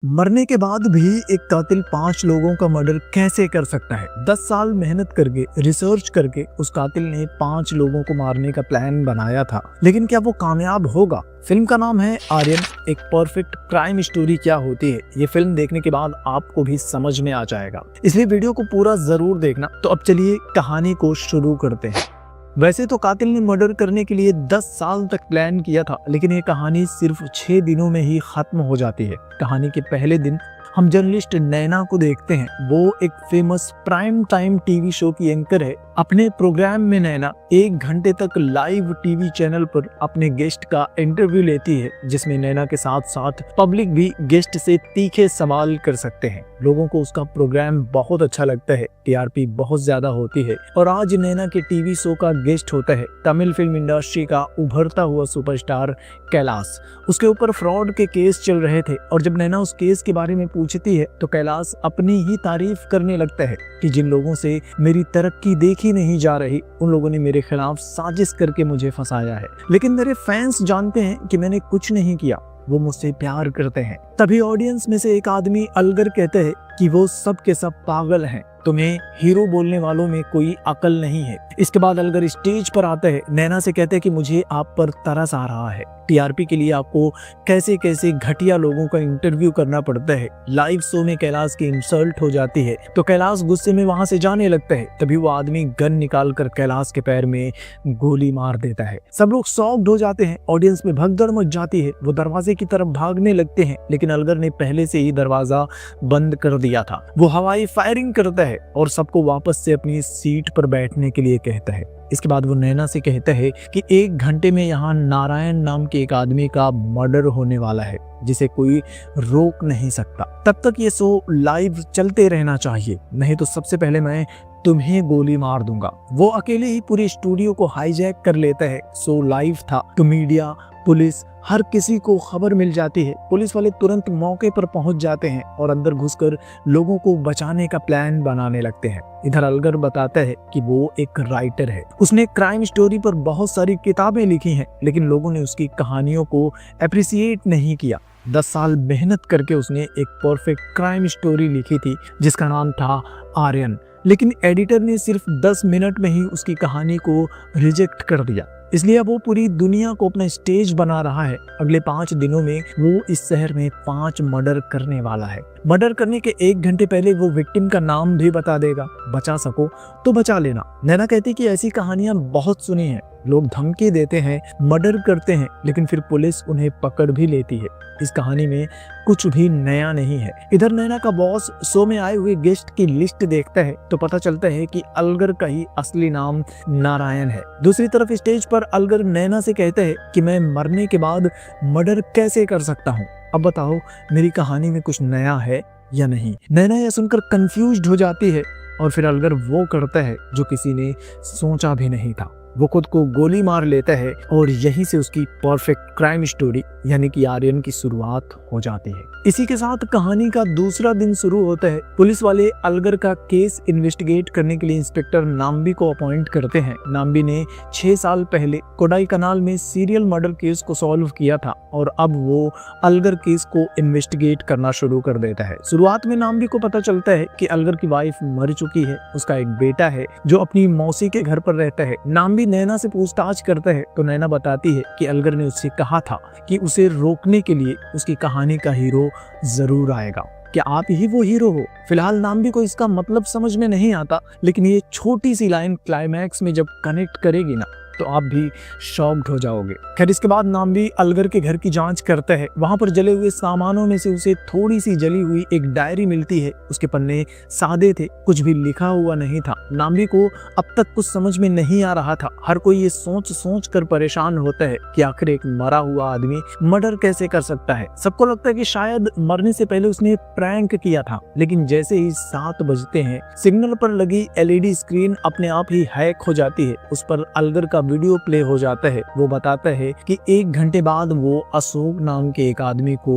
मरने के बाद भी एक कातिल 5 लोगों का मर्डर कैसे कर सकता है? 10 साल मेहनत करके रिसर्च करके उस कातिल ने 5 लोगों को मारने का प्लान बनाया था, लेकिन क्या वो कामयाब होगा? फिल्म का नाम है आर्यन। एक परफेक्ट क्राइम स्टोरी क्या होती है, ये फिल्म देखने के बाद आपको भी समझ में आ जाएगा, इसलिए वीडियो को पूरा जरूर देखना। तो अब चलिए कहानी को शुरू करते हैं। वैसे तो कातिल ने मर्डर करने के लिए 10 साल तक प्लान किया था, लेकिन ये कहानी सिर्फ 6 दिनों में ही खत्म हो जाती है। कहानी के पहले दिन हम जर्नलिस्ट नैना को देखते हैं। वो एक famous prime time TV show की एंकर है। अपने प्रोग्राम में नैना 1 घंटे तक लाइव टीवी चैनल पर अपने गेस्ट का इंटरव्यू लेती है, जिसमें नैना के साथ साथ पब्लिक भी गेस्ट से तीखे सवाल कर सकते हैं। लोगों को उसका प्रोग्राम बहुत अच्छा लगता है, टीआरपी बहुत ज्यादा होती है। और आज नैना के टीवी शो का गेस्ट होता है तमिल फिल्म इंडस्ट्री का उभरता हुआ सुपरस्टार कैलाश। उसके ऊपर फ्रॉड के केस चल रहे थे, और जब नैना उस केस के बारे में पूछती है तो कैलाश अपनी ही तारीफ करने लगता है कि जिन लोगों से मेरी तरक्की देखी नहीं जा रही, उन लोगों ने मेरे खिलाफ साजिश करके मुझे फंसाया है, लेकिन मेरे फैंस जानते हैं कि मैंने कुछ नहीं किया, वो मुझसे प्यार करते हैं। तभी ऑडियंस में से एक आदमी अलगर कहते हैं कि वो सब के सब पागल हैं, तुम्हें हीरो बोलने वालों में कोई अकल नहीं है। इसके बाद अलगर स्टेज पर आते हैं, नैना से कहते हैं कि मुझे आप पर तरस आ रहा है। टीआरपी के लिए आपको कैसे कैसे घटिया लोगों का इंटरव्यू करना पड़ता है। लाइव शो में कैलाश की इंसल्ट हो जाती है तो कैलाश गुस्से में वहां से जाने लगता है। तभी वो आदमी गन निकाल कर कैलाश के पैर में गोली मार देता है। सब लोग शॉक्ड हो जाते हैं, ऑडियंस में भगदड़ मच जाती है। वो दरवाजे की तरफ भागने लगते हैं, लेकिन अलगर ने पहले से ही दरवाजा बंद कर दिया था। वो हवाई फायरिंग करता है और सबको वापस से अपनी सीट पर बैठने के लिए कहता है। इसके बाद वो नैना से कहता है कि 1 घंटे में यहाँ नारायण नाम के एक आदमी का मर्डर होने वाला है, जिसे कोई रोक नहीं सकता। तब तक ये शो लाइव चलते रहना चाहिए, नहीं तो सबसे पहले मैं तुम्हें गोली मार दूंगा। वो अकेले ही पूरे स्टूडियो को हाईजैक कर लेता है। शो लाइव था तो मीडिया, पुलिस, हर किसी को खबर मिल जाती है। पुलिस वाले तुरंत मौके पर पहुंच जाते हैं और अंदर घुसकर लोगों को बचाने का प्लान बनाने लगते हैं। इधर अलगर बताता है कि वो एक राइटर है, उसने क्राइम स्टोरी पर बहुत सारी किताबें लिखी हैं, लेकिन लोगों ने उसकी कहानियों को अप्रिसिएट नहीं किया। 10 साल मेहनत करके उसने एक परफेक्ट क्राइम स्टोरी लिखी थी जिसका नाम था आर्यन, लेकिन एडिटर ने सिर्फ 10 मिनट में ही उसकी कहानी को रिजेक्ट कर दिया। इसलिए अब वो पूरी दुनिया को अपना स्टेज बना रहा है। अगले 5 दिनों में वो इस शहर में 5 मर्डर करने वाला है। मर्डर करने के 1 घंटे पहले वो विक्टिम का नाम भी बता देगा। बचा सको तो बचा लेना। नैना कहती कि ऐसी कहानियां बहुत सुनी हैं, लोग धमकी देते हैं, मर्डर करते हैं, लेकिन फिर पुलिस उन्हें पकड़ भी लेती है। इस कहानी में कुछ भी नया नहीं है। इधर नैना का बॉस शो में आए हुए गेस्ट की लिस्ट देखता है तो पता चलता है कि अलगर का ही असली नाम नारायण है। दूसरी तरफ स्टेज पर अलगर नैना से कहता है कि मैं मरने के बाद मर्डर कैसे कर सकता हूँ, अब बताओ मेरी कहानी में कुछ नया है या नहीं। नैना यह सुनकर कंफ्यूज्ड हो जाती है और फिर अलगर वो करता है जो किसी ने सोचा भी नहीं था। वो खुद को गोली मार लेता है और यहीं से उसकी परफेक्ट क्राइम स्टोरी यानी कि आर्यन की शुरुआत हो जाती है। इसी के साथ कहानी का दूसरा दिन शुरू होता है। पुलिस वाले अलगर का केस इन्वेस्टिगेट करने के लिए इंस्पेक्टर नाम्बी को अपॉइंट करते हैं। नाम्बी ने 6 साल पहले कोडाई कनाल में सीरियल मर्डर केस को सॉल्व किया था और अब वो अलगर केस को इन्वेस्टिगेट करना शुरू कर देता है। शुरुआत में नाम्बी को पता चलता है कि अलगर की वाइफ मर चुकी है, उसका एक बेटा है जो अपनी मौसी के घर पर रहता है। नाम्बी नैना से पूछताछ करता है तो नैना बताती है कि अलगर ने उससे कहा था कि उसे रोकने के लिए उसकी कहानी का हीरो जरूर आएगा। क्या आप ही वो हीरो हो? फिलहाल नाम्बी को इसका मतलब समझ में नहीं आता, लेकिन ये छोटी सी लाइन क्लाइमैक्स में जब कनेक्ट करेगी ना तो आप भी शॉक्ड हो जाओगे। खैर, इसके बाद नाम्बी अलगर के घर की जांच करता है। वहां पर जले हुए सामानों में से उसे थोड़ी सी जली हुई एक डायरी मिलती है। उसके पन्ने सादे थे, कुछ भी लिखा हुआ नहीं था। नाम्बी को अब तक कुछ समझ में नहीं आ रहा था। हर कोई ये सोच सोच कर परेशान होता है कि आखिर एक मरा हुआ आदमी मर्डर कैसे कर सकता है। सबको लगता है कि शायद मरने से पहले उसने प्रैंक किया था, लेकिन जैसे ही 7 बजते हैं सिग्नल पर लगी एलईडी स्क्रीन अपने आप ही हैक हो जाती है। उस पर अलगर का वीडियो प्ले हो जाता है। वो बताता है कि 1 घंटे बाद वो अशोक नाम के एक आदमी को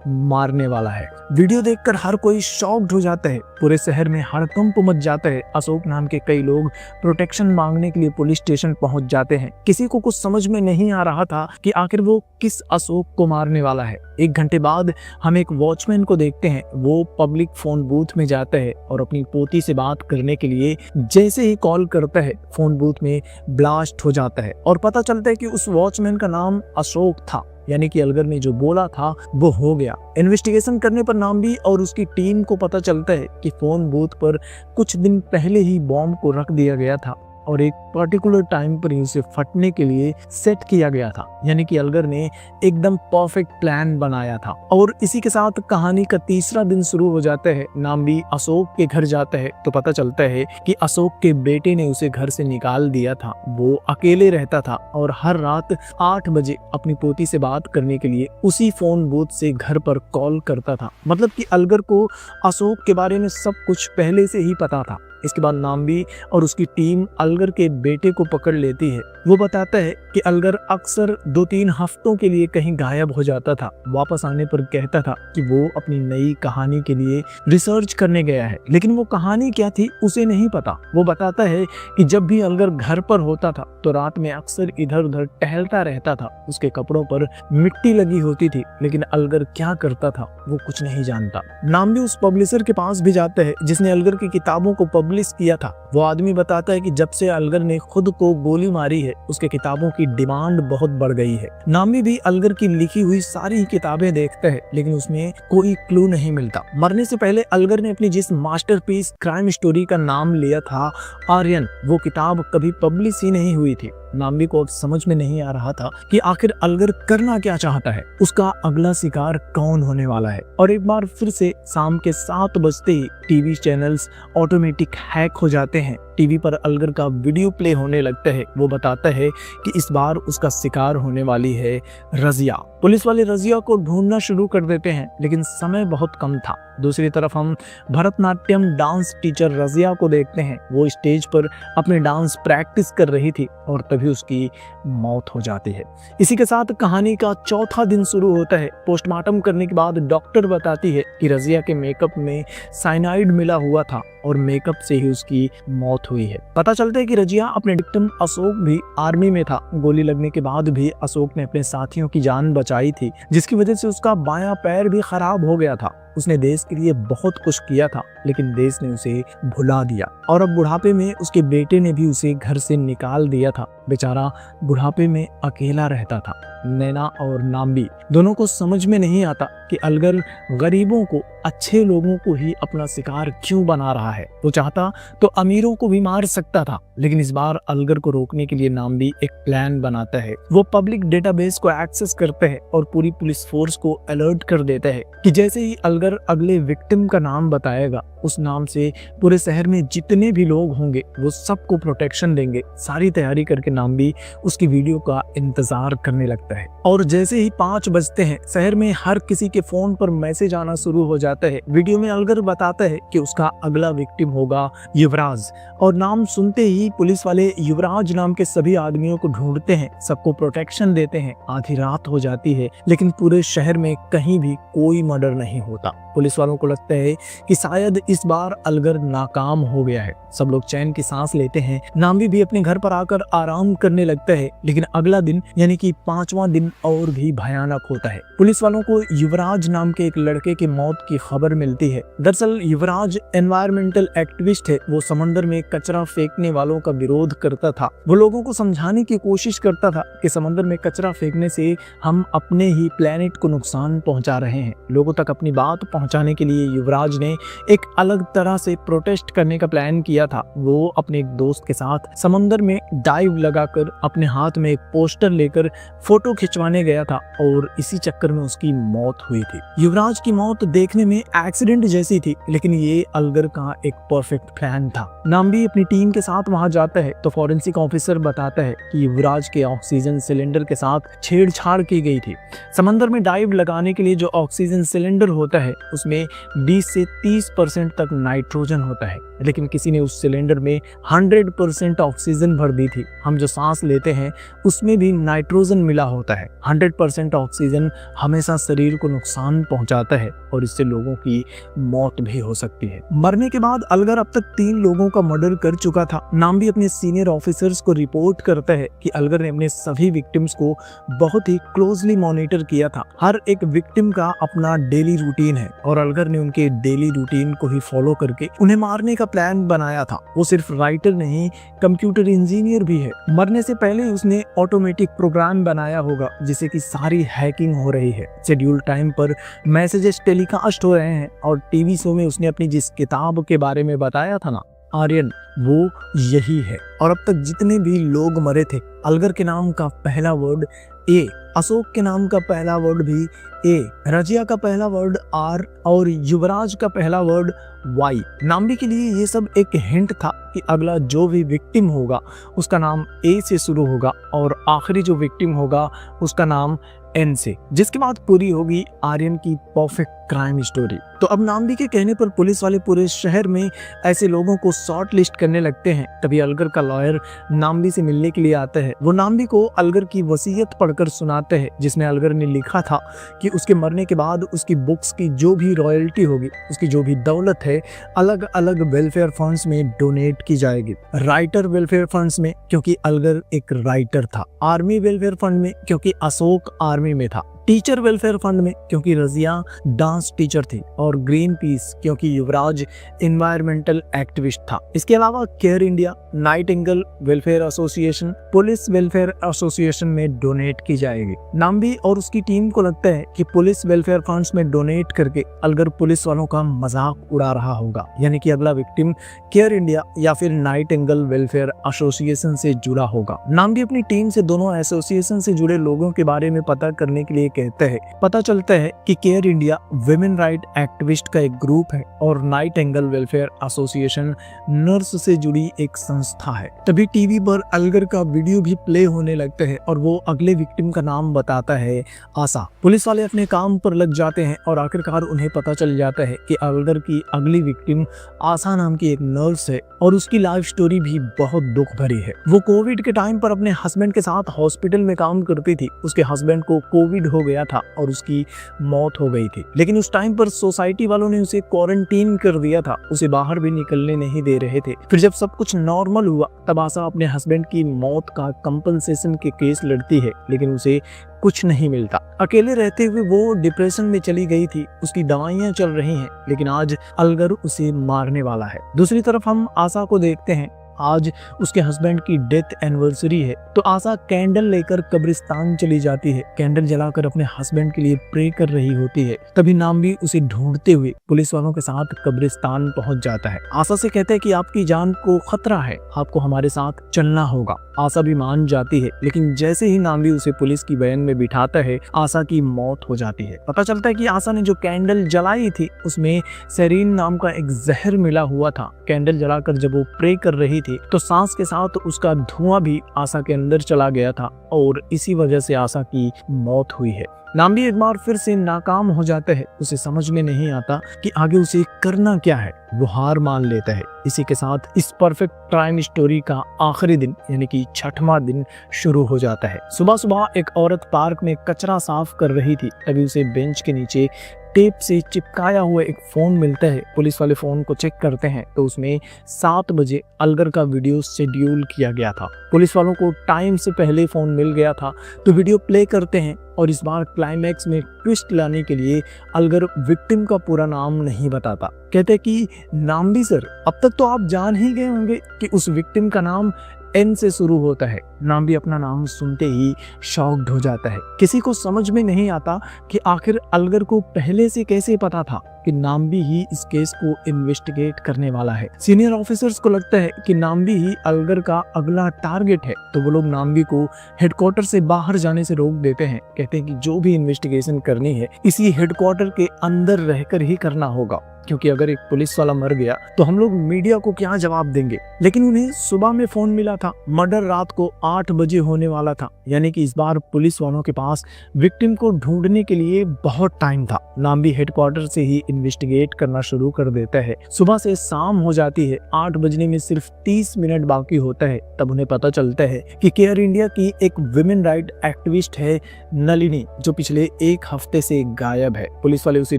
मारने वाला है। वीडियो देखकर हर कोई शॉक्ड हो जाता है, पूरे शहर में हड़कंप मच जाता है। अशोक नाम के कई लोग प्रोटेक्शन मांगने के लिए पुलिस स्टेशन पहुंच जाते हैं। किसी को कुछ समझ में नहीं आ रहा था कि आखिर वो किस अशोक को मारने वाला है। 1 घंटे बाद हम एक वॉचमैन को देखते हैं, वो पब्लिक फोन बूथ में जाता है और अपनी पोती से बात करने के लिए जैसे ही कॉल करता है, फोन बूथ में ब्लास्ट हो जाता है और पता चलता है कि उस वॉचमैन का नाम अशोक था, यानी कि अलगर ने जो बोला था वो हो गया। इन्वेस्टिगेशन करने पर नाम्बी और उसकी टीम को पता चलता है कि फोन बूथ पर कुछ दिन पहले ही बॉम्ब को रख दिया गया था और एक पर्टिकुलर टाइम पर ही उसे फटने के लिए सेट किया गया था, यानी कि अलगर ने एकदम परफेक्ट प्लान बनाया था। और इसी के साथ कहानी का तीसरा दिन शुरू हो जाता है। नाम्बी अशोक के घर जाता है तो पता चलता है कि अशोक के बेटे ने उसे घर से निकाल दिया था। वो अकेले रहता था और हर रात 8 बजे अपनी पोती से बात करने के लिए उसी फोन बूथ से घर पर कॉल करता था। मतलब कि अलगर को अशोक के बारे में सब कुछ पहले से ही पता था। इसके बाद नाम्बी और उसकी टीम अलगर के बेटे को पकड़ लेती है। वो बताता है कि अलगर अक्सर 2-3 हफ्तों के लिए कहीं गायब हो जाता था। वापस आने पर कहता था कि वो अपनी नई कहानी के लिए रिसर्च करने गया है, लेकिन वो कहानी क्या थी उसे नहीं पता। वो बताता है कि जब भी अलगर घर पर होता था तो रात में अक्सर इधर उधर टहलता रहता था। उसके कपड़ों पर मिट्टी लगी होती थी, लेकिन अलगर क्या करता था वो कुछ नहीं जानता। नाम्बी उस पब्लिशर के पास भी जाता है जिसने अलगर की किताबों को पब्लिश किया था। वो आदमी बताता है कि जब से अलगर ने खुद को गोली मारी है उसके किताबों की डिमांड बहुत बढ़ गई है। नाम्बी भी अलगर की लिखी हुई सारी किताबें देखता है, लेकिन उसमें कोई क्लू नहीं मिलता। मरने से पहले अलगर ने अपनी जिस मास्टरपीस क्राइम स्टोरी का नाम लिया था आर्यन, वो किताब कभी पब्लिश ही नहीं हुई थी। नाम्बी को अब समझ में नहीं आ रहा था कि आखिर अलगर करना क्या चाहता है, उसका अगला शिकार कौन होने वाला है। और एक बार फिर से शाम के 7 बजते ही टीवी चैनल्स ऑटोमेटिक हैक हो जाते हैं। टीवी पर अलगर का वीडियो प्ले होने लगता है। वो बताता है कि इस बार उसका शिकार होने वाली है रजिया। पुलिस वाले रजिया को ढूंढना शुरू कर देते हैं, लेकिन समय बहुत कम था। दूसरी तरफ हम भरतनाट्यम डांस टीचर रजिया को देखते हैं। वो स्टेज पर अपने डांस प्रैक्टिस कर रही थी और तभी उसकी मौत हो जाती है। इसी के साथ कहानी का चौथा दिन शुरू होता है। पोस्टमार्टम करने के बाद डॉक्टर बताती है कि रजिया के मेकअप में साइनाइड मिला हुआ था और मेकअप से ही उसकी मौत हुई है। पता चलता है कि रजिया अपने विक्टिम अशोक भी आर्मी में था। गोली लगने के बाद भी अशोक ने अपने साथियों की जान बचाई थी, जिसकी वजह से उसका बायां पैर भी खराब हो गया था। उसने देश के लिए बहुत कुछ किया था, लेकिन देश ने उसे भुला दिया और अब बुढ़ापे में उसके बेटे ने भी उसे घर से निकाल दिया था। बेचारा बुढ़ापे में अकेला रहता था। नैना और नाम्बी दोनों को समझ में नहीं आता कि अलगर गरीबों को, अच्छे लोगों को ही अपना शिकार क्यों बना रहा है। वो चाहता तो अमीरों को भी मार सकता था, लेकिन इस बार अलगर को रोकने के लिए नाम्बी एक प्लान बनाता है। वो पब्लिक डेटाबेस को एक्सेस करता है और पूरी पुलिस फोर्स को अलर्ट कर देता है कि जैसे ही अलगर अगले विक्टिम का नाम बताएगा, उस नाम से पूरे शहर में जितने भी लोग होंगे वो सबको प्रोटेक्शन देंगे। सारी तैयारी करके नाम्बी उसकी वीडियो का इंतजार करने लगता है और जैसे ही 5 बजते हैं शहर में हर किसी के फोन पर मैसेज आना शुरू हो जाता है। वीडियो में अलगर बताता है कि उसका अगला विक्टिम होगा युवराज और नाम सुनते ही पुलिस वाले युवराज नाम के सभी आदमियों को ढूंढते हैं, सबको प्रोटेक्शन देते हैं। आधी रात हो जाती है, लेकिन पूरे शहर में कहीं भी कोई मर्डर नहीं होता। पुलिस वालों को लगता है कि शायद इस बार अलगर नाकाम हो गया है। सब लोग चैन की सांस लेते हैं। नाम्बी भी अपने घर पर आकर आराम करने लगता है, लेकिन अगला दिन यानी कि 5वां दिन और भी भयानक होता है। पुलिस वालों को युवराज नाम के एक लड़के की मौत की खबर मिलती है। दरअसल युवराज एनवायरमेंटल एक्टिविस्ट है। वो समंदर में कचरा फेंकने वालों का विरोध करता था। वो लोगों को समझाने की कोशिश करता था कि समंदर में कचरा फेंकने से हम अपने ही प्लेनेट को नुकसान पहुंचा रहे हैं। लोगों तक अपनी बात पहुंचाने के लिए युवराज ने एक अलग तरह से प्रोटेस्ट करने का प्लान किया था। वो अपने एक दोस्त के साथ समंदर में डाइव लगाकर अपने हाथ में एक पोस्टर लेकर फोटो खिंचवाने गया था और इसी चक्कर में उसकी मौत हुई थी। युवराज की मौत देखने में एक्सीडेंट जैसी थी, लेकिन ये अलगर का एक परफेक्ट प्लान था। नाम्बी अपनी टीम के साथ वहां जाता है तो फॉरेंसिक ऑफिसर बताता है कि युवराज के ऑक्सीजन सिलेंडर के साथ छेड़छाड़ की गई थी। समंदर में डाइव लगाने के लिए जो ऑक्सीजन सिलेंडर होता है उसमें 20 से 30% तक नाइट्रोजन होता है, लेकिन किसी ने उस सिलेंडर में 100% ऑक्सीजन भर दी थी। हम जो सांस लेते हैं उसमें भी नाइट्रोजन मिला होता है। 100% ऑक्सीजन हमेशा शरीर को नुकसान पहुंचाता है और इससे लोगों की मौत भी हो सकती है। मरने के बाद अलगर अब तक 3 लोगों का मर्डर कर चुका था। नाम्बी अपने सीनियर ऑफिसर्स को रिपोर्ट करता है कि अलगर ने अपने सभी विक्टिम्स को बहुत ही क्लोजली मॉनिटर किया था। हर एक विक्टिम का अपना डेली रूटीन है और अलगर ने उनके डेली रूटीन को ही फॉलो करके उन्हें मारने का प्लान बनाया था। वो सिर्फ राइटर नहीं, कंप्यूटर इंजीनियर भी है। मरने से पहले उसने ऑटोमेटिक प्रोग्राम बनाया होगा जिससे कि सारी हैकिंग हो रही है। शेड्यूल टाइम पर मैसेजेस टेलीकास्ट हो रहे हैं और टीवी शो में उसने अपनी जिस किताब के बारे में बताया था ना, आर्यन, वो यही है। और अब तक जितने भी लोग मरे थे, अलगर के नाम का पहला वर्ड ए, अशोक के नाम का पहला वर्ड भी ए, रजिया का पहला वर्ड आर और युवराज का पहला वर्ड वाई। नाम्बी के लिए ये सब एक हिंट था कि अगला जो भी विक्टिम होगा उसका नाम ए से शुरू होगा और आखिरी जो विक्टिम होगा उसका नाम एन से, जिसके बाद पूरी होगी आर्यन की परफेक्ट क्राइम स्टोरी। तो अब नाम्बी के कहने पर पुलिस वाले पूरे शहर में ऐसे लोगों को शॉर्ट लिस्ट करने लगते हैं। तभी अलगर का लॉयर नाम्बी से मिलने के लिए आता है। वो नाम्बी को अलगर की वसीयत पढ़कर सुनाते हैं जिसमें अलगर ने लिखा था कि उसके मरने के बाद उसकी बुक्स की जो भी रॉयल्टी होगी, उसकी जो भी दौलत है, अलग अलग वेलफेयर फंड्स में डोनेट की जाएगी। राइटर वेलफेयर फंड्स में क्योंकि अलगर एक राइटर था, आर्मी वेलफेयर फंड में क्योंकि अशोक आर्मी में था, टीचर वेलफेयर फंड में क्योंकि रजिया डांस टीचर थी और ग्रीन पीस क्योंकि युवराज एनवायरमेंटल एक्टिविस्ट था। इसके अलावा care India, Nightingale welfare association, police welfare association में डोनेट की जाएगी। नाम्बी और उसकी टीम को लगता है कि पुलिस वेलफेयर फंड्स में डोनेट करके अलगर पुलिस वालों का मजाक उड़ा रहा होगा, यानी कि अगला विक्टिम केयर इंडिया या फिर नाइटिंगेल वेलफेयर एसोसिएशन से जुड़ा होगा। नाम्बी अपनी टीम से दोनों एसोसिएशन से जुड़े लोगों के बारे में पता करने के लिए कहते हैं। पता चलता है कि care India women right activist का एक ग्रुप है और नाइटिंगेल वेलफेयर एसोसिएशन नर्स से जुड़ी एक संस्था है। तभी टीवी पर अलगर का वीडियो भी प्ले होने लगता है और वो अगले विक्टिम का नाम बताता है, आशा। पुलिस वाले अपने काम पर लग जाते हैं और आखिरकार उन्हें पता चल जाता है कि अलगर की अगली विक्टिम आशा नाम की एक नर्स है और उसकी लाइफ स्टोरी भी बहुत दुख भरी है। वो कोविड के टाइम पर अपने हस्बैंड के साथ हॉस्पिटल में काम करती थी। उसके हस्बैंड को कोविड हो गया था और उसकी मौत हो गई थी, लेकिन उस टाइम पर सोसाइटी वालों ने उसे क्वारंटीन कर दिया था, उसे बाहर भी निकलने नहीं दे रहे थे। फिर जब सब कुछ नॉर्मल हुआ तब आशा अपने हस्बैंड की मौत का कंपनसेशन के केस लड़ती है, लेकिन उसे कुछ नहीं मिलता। अकेले रहते हुए वो डिप्रेशन में चली गई थी। उसकी दवाइयां चल रही हैं, लेकिन आज अलगर उसे मारने वाला है। दूसरी तरफ हम आशा को देखते हैं। आज उसके हस्बैंड की डेथ एनिवर्सरी है तो आशा कैंडल लेकर कब्रिस्तान चली जाती है। कैंडल जलाकर अपने हस्बैंड के लिए प्रे कर रही होती है। तभी नाम्बी उसे ढूंढते हुए पुलिस वालों के साथ कब्रिस्तान पहुंच जाता है। आशा से कहता है कि आपकी जान को खतरा है, आपको हमारे साथ चलना होगा। आशा भी मान जाती है, लेकिन जैसे ही नाम्बी उसे पुलिस की वैन में बिठाता है, आशा की मौत हो जाती है। पता चलता है कि आशा ने जो कैंडल जलाई थी उसमें सेरीन नाम का एक जहर मिला हुआ था। कैंडल जलाकर जब वो प्रे कर रही थी तो सांस के साथ उसका धुआं भी आशा के अंदर चला गया था और इसी वजह से आशा की मौत हुई है। नाम्बी एक बार फिर से नाकाम हो जाता है। उसे समझ में नहीं आता कि आगे उसे करना क्या है। वो हार मान लेता है। इसी के साथ इस परफेक्ट क्राइम स्टोरी का आखिरी दिन यानी कि 6वां दिन शुरू हो जाता है। सुबह सुबह एक औरत पार्क में कचरा साफ कर रही थी। तभी उसे बेंच के नीचे टेप से चिपकाया हुआ एक फोन मिलता है। पुलिस वाले फोन को चेक करते हैं तो उसमें 7 बजे अलगर का वीडियो शेड्यूल किया गया था। पुलिस वालों को टाइम से पहले फोन मिल गया था तो वीडियो प्ले करते हैं और इस बार क्लाइमैक्स में ट्विस्ट लाने के लिए अलगर विक्टिम का पूरा नाम नहीं बताता। कहते कि नाम्बी सर, अब तक तो आप जान ही गए होंगे कि उस विक्टिम का नाम एन से शुरू होता है। नाम्बी अपना नाम सुनते ही शॉक्ड हो जाता है। किसी को समझ में नहीं आता कि आखिर अलगर को पहले से कैसे पता था कि नाम्बी ही इस केस को इन्वेस्टिगेट करने वाला है। सीनियर ऑफिसर्स को लगता है कि नाम्बी ही अलगर का अगला टारगेट है, तो वो लोग नाम्बी को हेडक्वार्टर से बाहर जाने से रोक देते हैं। कहते हैं कि जो भी इन्वेस्टिगेशन करनी है इसी हेडक्वार्टर के अंदर रहकर ही करना होगा, क्योंकि अगर एक पुलिस वाला मर गया तो हम लोग मीडिया को क्या जवाब देंगे। लेकिन उन्हें सुबह में फोन मिला था, मर्डर रात को 8 बजे होने वाला था, यानी कि इस बार पुलिस वालों के पास विक्टिम को ढूंढने के लिए बहुत टाइम था। नाम्बी हेडक्वार्टर से ही इन्वेस्टिगेट करना शुरू कर देता है। सुबह से शाम हो जाती है, 8 बजने में सिर्फ 30 मिनट बाकी होता है, तब उन्हें पता चलता है कि केयर इंडिया की एक वुमेन राइट एक्टिविस्ट है नलिनी, जो पिछले 1 हफ्ते से गायब है। पुलिस वाले उसे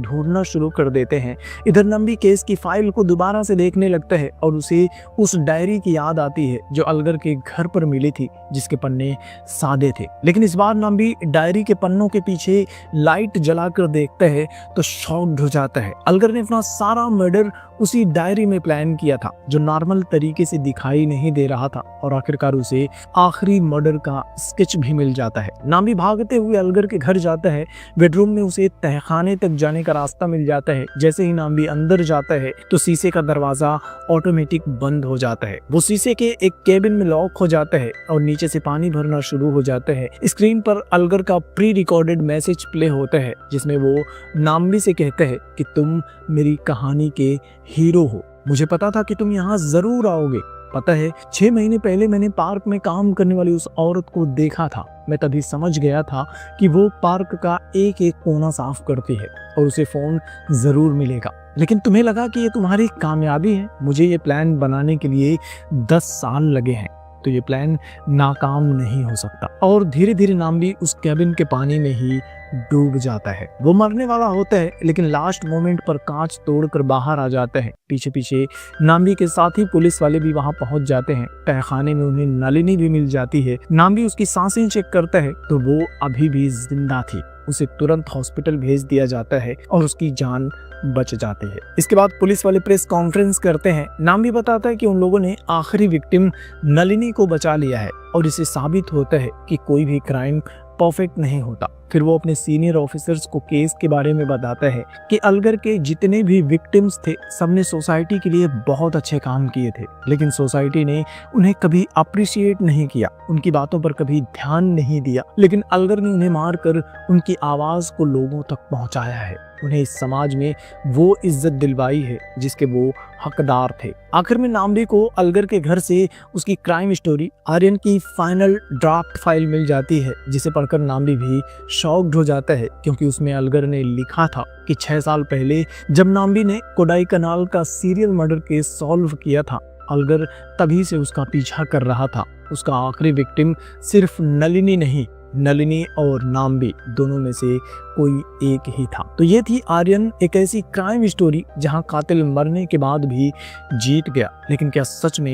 ढूंढना शुरू कर देते हैं। इधर नाम्बी केस की फाइल को दोबारा से देखने लगता है और उसे उस डायरी की याद आती है जो अलगर के घर पर मिली थी, जिसके पन्ने सादे थे। लेकिन इस बार नाम्बी डायरी के पन्नों के पीछे लाइट जलाकर देखता है तो शॉक्ड हो जाता है। अलगर ने अपना सारा मर्डर उसी डायरी में प्लान किया था, जो नॉर्मल तरीके से दिखाई नहीं दे रहा था, और आखिरकार उसे आखिरी मर्डर का स्केच भी मिल जाता है। नाम्बी भागते हुए अलगर के घर जाता है। बेडरूम में उसे तहखाने तक जाने का रास्ता मिल जाता है। जैसे ही नाम्बी अंदर जाता है तो शीशे का दरवाजा ऑटोमेटिक बंद हो जाता है। वो शीशे के एक केबिन में लॉक हो जाता है और नीचे से पानी भरना शुरू हो जाता है। स्क्रीन पर अलगर का प्री रिकॉर्डेड मैसेज प्ले होता है, जिसमें वो नाम्बी से कहता है कि तुम मेरी कहानी के हीरो हो, मुझे पता था कि तुम यहाँ जरूर आओगे। पता है 6 महीने पहले मैंने पार्क में काम करने वाली उस औरत को देखा था। मैं तभी समझ गया था कि वो पार्क का एक एक कोना साफ करती है और उसे फोन जरूर मिलेगा। लेकिन तुम्हें लगा कि ये तुम्हारी कामयाबी है। मुझे ये प्लान बनाने के लिए 10 साल लगे हैं, तो ये प्लान नाकाम नहीं हो सकता। और धीरे धीरे नाम्बी उस कैबिन के पानी में ही डूब जाता है। वो मरने वाला होता है, लेकिन लास्ट मोमेंट पर कांच तोड़कर बाहर आ जाता है। पीछे पीछे नाम्बी के साथ ही पुलिस वाले भी वहां पहुंच जाते हैं। तहखाने में उन्हें नलिनी भी मिल जाती है। नाम्बी उसकी सांसें चेक करता है तो वो अभी भी जिंदा थी। उसे तुरंत हॉस्पिटल भेज दिया जाता है और उसकी जान बच जाती है। इसके बाद पुलिस वाले प्रेस कॉन्फ्रेंस करते हैं। नाम्बी बताता है कि उन लोगों ने आखिरी विक्टिम नलिनी को बचा लिया है और इसे साबित होता है कि कोई भी क्राइम परफेक्ट नहीं होता। फिर वो अपने सीनियर ऑफिसर्स को केस के बारे में बताता है कि अलगर के जितने भी विक्टिम्स थे सबने सोसाइटी के लिए बहुत अच्छे काम किए थे, लेकिन सोसाइटी ने उन्हें कभी अप्रिशिएट नहीं किया, उनकी बातों पर कभी ध्यान नहीं दिया। लेकिन अलगर ने उन्हें मारकर उनकी आवाज को लोगों तक पहुंचाया है, उन्हें इस समाज में वो इज्जत दिलवाई है जिसके वो हकदार थे। आखिर में नाम्बी को अलगर के घर से उसकी क्राइम स्टोरी आर्यन की फाइनल ड्राफ्ट फाइल मिल जाती है, जिसे पढ़कर नाम्बी भी शॉक्ड हो जाता है, क्योंकि उसमें अलगर ने लिखा था कि 6 साल पहले जब नाम्बी ने कोडाई कनाल का सीरियल मर्डर केस सॉल्व किया था, अलगर तभी से उसका पीछा कर रहा था। उसका आखिरी विक्टिम सिर्फ नलिनी नहीं, नलिनी और नाम्बी दोनों में से कोई एक ही था। तो ये थी आर्यन, एक ऐसी क्राइम स्टोरी जहां कातिल मरने के बाद भी जीत गया। लेकिन क्या सच में